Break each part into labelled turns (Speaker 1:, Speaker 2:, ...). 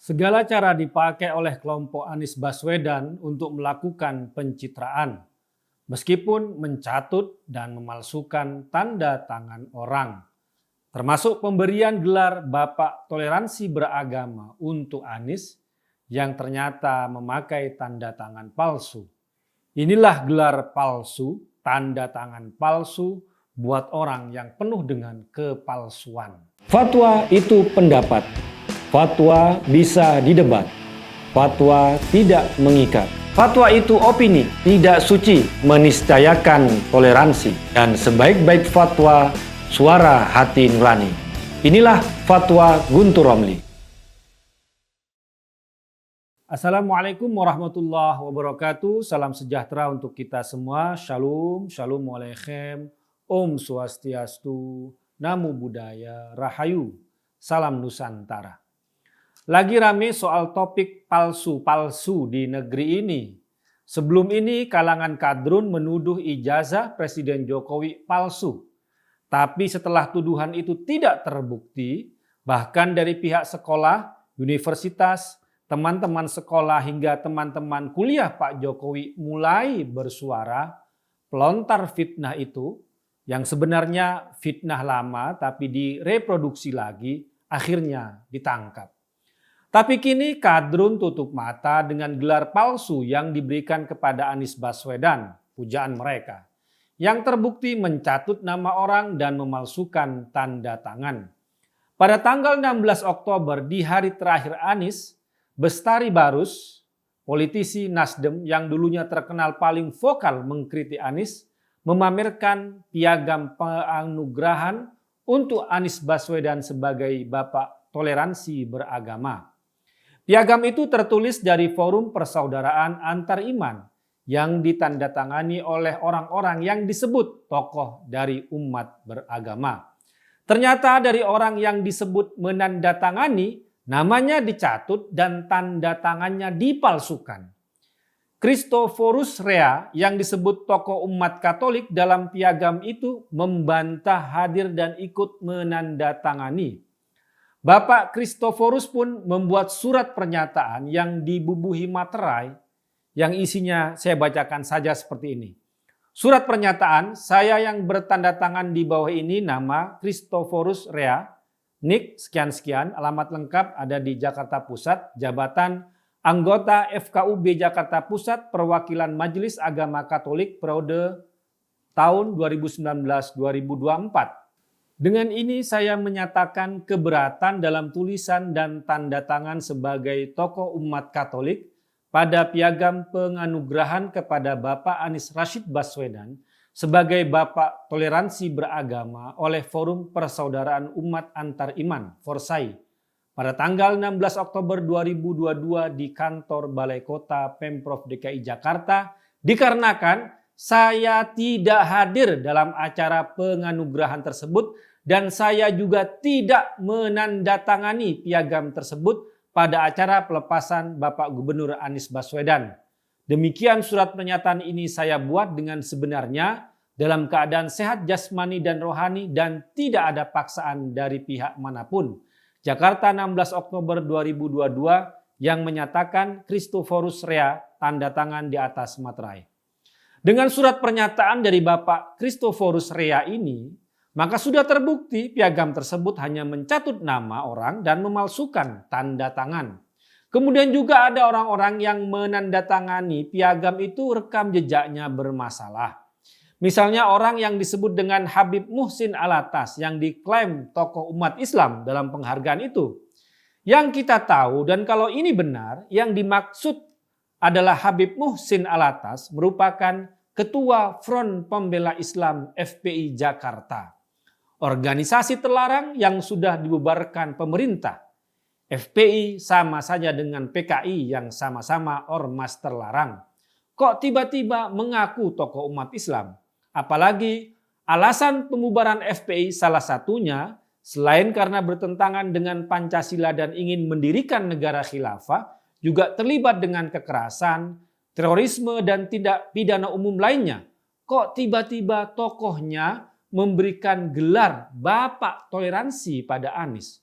Speaker 1: Segala cara dipakai oleh kelompok Anies Baswedan untuk melakukan pencitraan, meskipun mencatut dan memalsukan tanda tangan orang, termasuk pemberian gelar Bapak Toleransi Beragama untuk Anies yang ternyata memakai tanda tangan palsu. Inilah gelar palsu, tanda tangan palsu buat orang yang penuh dengan kepalsuan. Fatwa itu pendapat. Fatwa bisa didebat. Fatwa tidak mengikat. Fatwa itu opini, tidak suci, meniscayakan toleransi. Dan sebaik-baik fatwa, suara hati nurani. Inilah Fatwa Guntur Romli. Assalamualaikum warahmatullahi wabarakatuh. Salam sejahtera untuk kita semua. Shalom, shalom aleichem, Om Swastiastu, Namo Buddhaya, Rahayu, Salam Nusantara. Lagi rame soal topik palsu-palsu di negeri ini. Sebelum ini kalangan kadrun menuduh ijazah Presiden Jokowi palsu. Tapi setelah tuduhan itu tidak terbukti, bahkan dari pihak sekolah, universitas, teman-teman sekolah hingga teman-teman kuliah Pak Jokowi mulai bersuara, pelontar fitnah itu yang sebenarnya fitnah lama tapi direproduksi lagi akhirnya ditangkap. Tapi kini kadrun tutup mata dengan gelar palsu yang diberikan kepada Anies Baswedan, pujaan mereka, yang terbukti mencatut nama orang dan memalsukan tanda tangan. Pada tanggal 16 Oktober di hari terakhir Anies, Bestari Barus, politisi Nasdem yang dulunya terkenal paling vokal mengkritik Anies, memamerkan piagam penganugerahan untuk Anies Baswedan sebagai Bapak Toleransi Beragama. Piagam itu tertulis dari Forum Persaudaraan Antar Iman yang ditandatangani oleh orang-orang yang disebut tokoh dari umat beragama. Ternyata dari orang yang disebut menandatangani, namanya dicatut dan tanda tangannya dipalsukan. Christophorus Rea yang disebut tokoh umat Katolik dalam piagam itu membantah hadir dan ikut menandatangani. Bapak Christophorus pun membuat surat pernyataan yang dibubuhi materai yang isinya saya bacakan saja seperti ini. Surat pernyataan, saya yang bertanda tangan di bawah ini nama Christophorus Rea, NIK sekian-sekian, alamat lengkap ada di Jakarta Pusat, jabatan anggota FKUB Jakarta Pusat, perwakilan Majelis Agama Katolik periode tahun 2019-2024. Dengan ini saya menyatakan keberatan dalam tulisan dan tanda tangan sebagai tokoh umat Katolik pada piagam penganugerahan kepada Bapak Anies Rashid Baswedan sebagai Bapak Toleransi Beragama oleh Forum Persaudaraan Umat Antar Iman, Forsai, pada tanggal 16 Oktober 2022 di kantor Balai Kota Pemprov DKI Jakarta dikarenakan saya tidak hadir dalam acara penganugerahan tersebut dan saya juga tidak menandatangani piagam tersebut pada acara pelepasan Bapak Gubernur Anies Baswedan. Demikian surat pernyataan ini saya buat dengan sebenarnya dalam keadaan sehat jasmani dan rohani dan tidak ada paksaan dari pihak manapun. Jakarta 16 Oktober 2022 yang menyatakan Christophorus Rea tanda tangan di atas materai. Dengan surat pernyataan dari Bapak Christophorus Rea ini, maka sudah terbukti piagam tersebut hanya mencatut nama orang dan memalsukan tanda tangan. Kemudian juga ada orang-orang yang menandatangani piagam itu rekam jejaknya bermasalah. Misalnya orang yang disebut dengan Habib Muhsin Alatas yang diklaim tokoh umat Islam dalam penghargaan itu. Yang kita tahu dan kalau ini benar, yang dimaksud adalah Habib Muhsin Alatas merupakan Ketua Front Pembela Islam FPI Jakarta. Organisasi terlarang yang sudah dibubarkan pemerintah. FPI sama saja dengan PKI yang sama-sama ormas terlarang. Kok tiba-tiba mengaku tokoh umat Islam? Apalagi alasan pembubaran FPI salah satunya selain karena bertentangan dengan Pancasila dan ingin mendirikan negara khilafah, juga terlibat dengan kekerasan, terorisme dan tindak pidana umum lainnya. Kok tiba-tiba tokohnya memberikan gelar Bapak Toleransi pada Anies?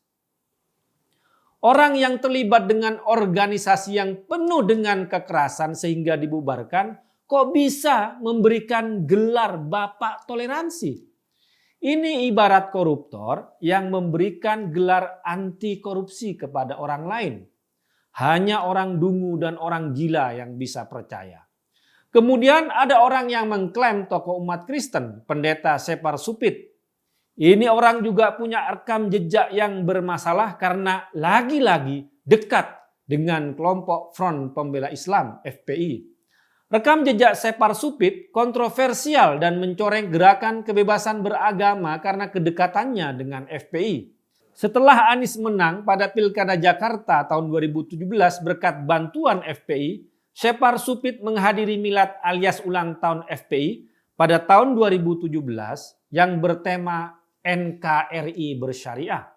Speaker 1: Orang yang terlibat dengan organisasi yang penuh dengan kekerasan sehingga dibubarkan, kok bisa memberikan gelar Bapak Toleransi? Ini ibarat koruptor yang memberikan gelar anti korupsi kepada orang lain. Hanya orang dungu dan orang gila yang bisa percaya. Kemudian ada orang yang mengklaim tokoh umat Kristen, pendeta Separ Supit. Ini orang juga punya rekam jejak yang bermasalah karena lagi-lagi dekat dengan kelompok Front Pembela Islam (FPI). Rekam jejak Separ Supit kontroversial dan mencoreng gerakan kebebasan beragama karena kedekatannya dengan FPI. Setelah Anies menang pada Pilkada Jakarta tahun 2017 berkat bantuan FPI, Separ Supit menghadiri milad alias ulang tahun FPI pada tahun 2017 yang bertema NKRI bersyariah.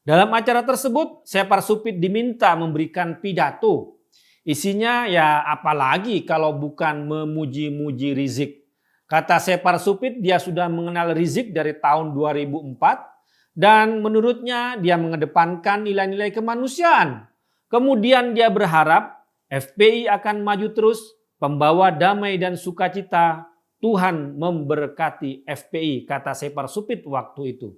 Speaker 1: Dalam acara tersebut, Separ Supit diminta memberikan pidato. Isinya ya apalagi kalau bukan memuji-muji Rizik. Kata Separ Supit, dia sudah mengenal Rizik dari tahun 2004 dan menurutnya dia mengedepankan nilai-nilai kemanusiaan. Kemudian dia berharap FPI akan maju terus, pembawa damai dan sukacita. Tuhan memberkati FPI, kata Separ Supit waktu itu.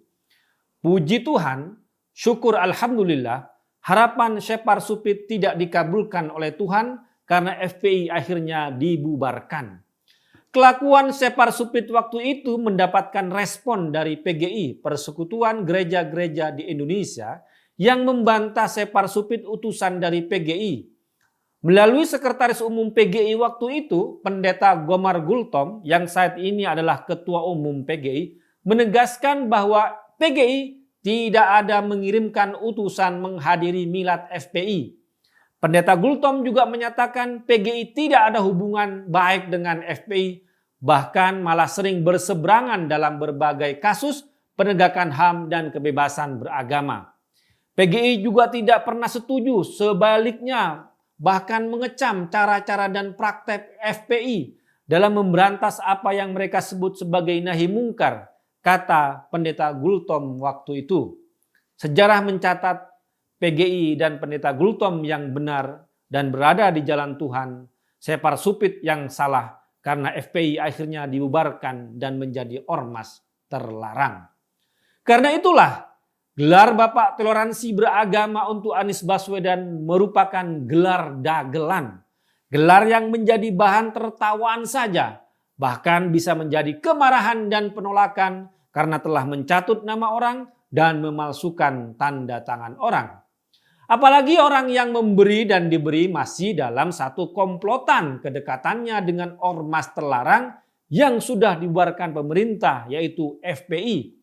Speaker 1: Puji Tuhan, syukur alhamdulillah, harapan Separ Supit tidak dikabulkan oleh Tuhan karena FPI akhirnya dibubarkan. Kelakuan Separ Supit waktu itu mendapatkan respon dari PGI, Persekutuan Gereja-Gereja di Indonesia, yang membantah Separ Supit utusan dari PGI. Melalui Sekretaris Umum PGI waktu itu, Pendeta Gomar Gultom yang saat ini adalah Ketua Umum PGI, menegaskan bahwa PGI tidak ada mengirimkan utusan menghadiri milad FPI. Pendeta Gultom juga menyatakan PGI tidak ada hubungan baik dengan FPI, bahkan malah sering berseberangan dalam berbagai kasus penegakan HAM dan kebebasan beragama. PGI juga tidak pernah setuju, sebaliknya bahkan mengecam cara-cara dan praktek FPI dalam memberantas apa yang mereka sebut sebagai nahi mungkar, kata Pendeta Gultom waktu itu. Sejarah mencatat PGI dan Pendeta Gultom yang benar dan berada di jalan Tuhan, Separ Supit yang salah karena FPI akhirnya dibubarkan dan menjadi ormas terlarang. Karena itulah gelar Bapak Toleransi beragama untuk Anies Baswedan merupakan gelar dagelan. Gelar yang menjadi bahan tertawaan saja, bahkan bisa menjadi kemarahan dan penolakan karena telah mencatut nama orang dan memalsukan tanda tangan orang. Apalagi orang yang memberi dan diberi masih dalam satu komplotan kedekatannya dengan ormas terlarang yang sudah dibubarkan pemerintah, yaitu FPI.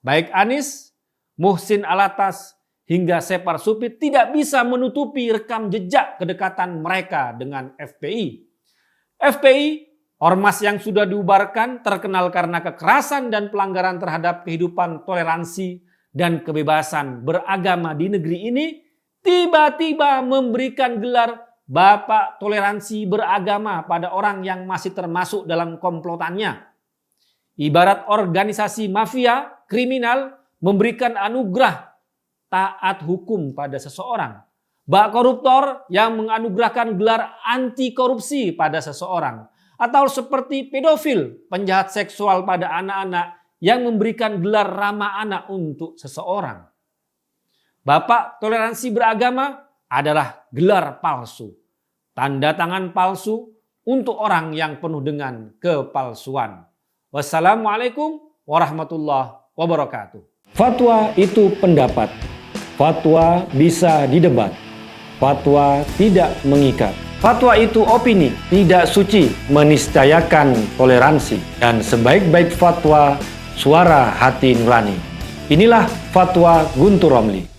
Speaker 1: Baik Anies, Muhsin Alatas hingga Separ Supit tidak bisa menutupi rekam jejak kedekatan mereka dengan FPI. FPI, ormas yang sudah dibubarkan, terkenal karena kekerasan dan pelanggaran terhadap kehidupan toleransi dan kebebasan beragama di negeri ini, tiba-tiba memberikan gelar Bapak Toleransi beragama pada orang yang masih termasuk dalam komplotannya. Ibarat organisasi mafia, kriminal, memberikan anugerah taat hukum pada seseorang. Bak koruptor yang menganugerahkan gelar anti korupsi pada seseorang. Atau seperti pedofil, penjahat seksual pada anak-anak yang memberikan gelar ramah anak untuk seseorang. Bapak Toleransi beragama adalah gelar palsu. Tanda tangan palsu untuk orang yang penuh dengan kepalsuan. Wassalamualaikum warahmatullahi wabarakatuh. Fatwa itu pendapat. Fatwa bisa didebat. Fatwa tidak mengikat. Fatwa itu opini, tidak suci, meniscayakan toleransi. Dan sebaik-baik fatwa, suara hati nurani. Inilah Fatwa Guntur Romli.